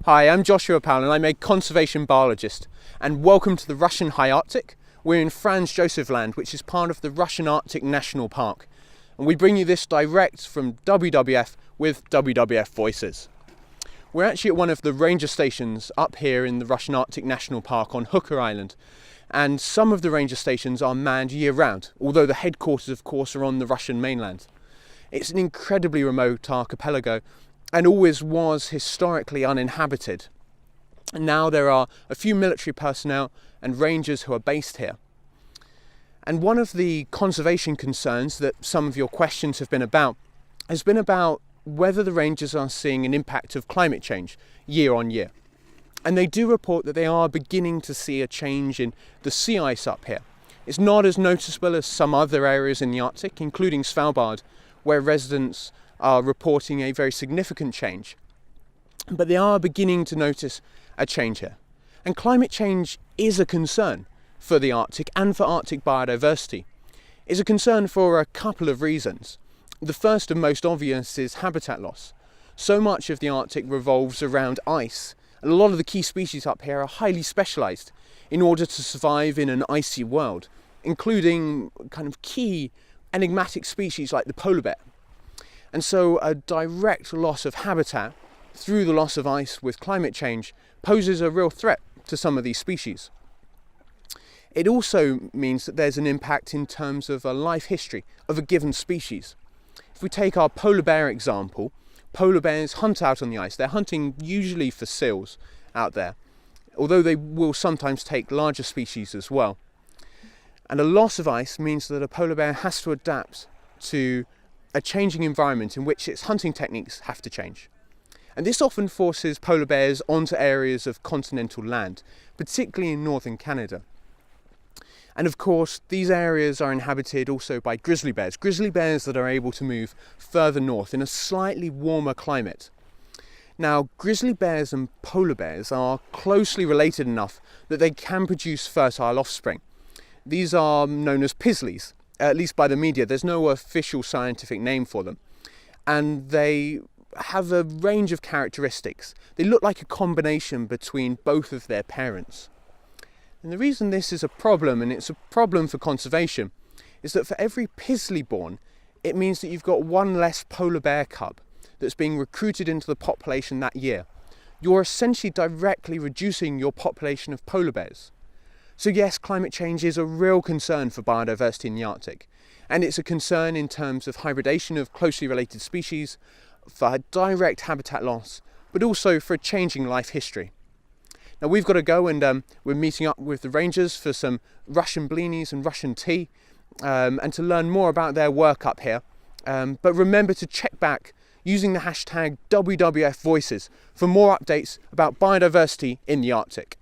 Hi, I'm Joshua Powell and I'm a conservation biologist, and welcome to the Russian High Arctic. We're in Franz Josef Land, which is part of the Russian Arctic National Park, and we bring you this direct from WWF with WWF Voices. We're actually at one of the ranger stations up here in the Russian Arctic National Park on Hooker Island, and some of the ranger stations are manned year-round, although the headquarters of course are on the Russian mainland. It's an incredibly remote archipelago and always was historically uninhabited. And now there are a few military personnel and rangers who are based here. And one of the conservation concerns that some of your questions have been about has been about whether the rangers are seeing an impact of climate change year on year. And they do report that they are beginning to see a change in the sea ice up here. It's not as noticeable as some other areas in the Arctic, including Svalbard, where residents are reporting a very significant change. But they are beginning to notice a change here. And climate change is a concern for the Arctic and for Arctic biodiversity. It's a concern for a couple of reasons. The first and most obvious is habitat loss. So much of the Arctic revolves around ice, and a lot of the key species up here are highly specialised in order to survive in an icy world, including kind of key enigmatic species like the polar bear. And so a direct loss of habitat through the loss of ice with climate change poses a real threat to some of these species. It also means that there's an impact in terms of a life history of a given species. If we take our polar bear example, polar bears hunt out on the ice. They're hunting usually for seals out there, although they will sometimes take larger species as well. And a loss of ice means that a polar bear has to adapt to a changing environment in which its hunting techniques have to change. And this often forces polar bears onto areas of continental land, particularly in northern Canada. And of course, these areas are inhabited also by grizzly bears that are able to move further north in a slightly warmer climate. Now, grizzly bears and polar bears are closely related enough that they can produce fertile offspring. These are known as pizzlies, at least by the media. There's no official scientific name for them. And they have a range of characteristics. They look like a combination between both of their parents. And the reason this is a problem, and it's a problem for conservation, is that for every pizzly born, it means that you've got one less polar bear cub that's being recruited into the population that year. You're essentially directly reducing your population of polar bears. So yes, climate change is a real concern for biodiversity in the Arctic, and it's a concern in terms of hybridation of closely related species, for direct habitat loss, but also for a changing life history. Now we've got to go, and we're meeting up with the rangers for some Russian blinis and Russian tea, and to learn more about their work up here. But remember to check back using the hashtag WWF Voices for more updates about biodiversity in the Arctic.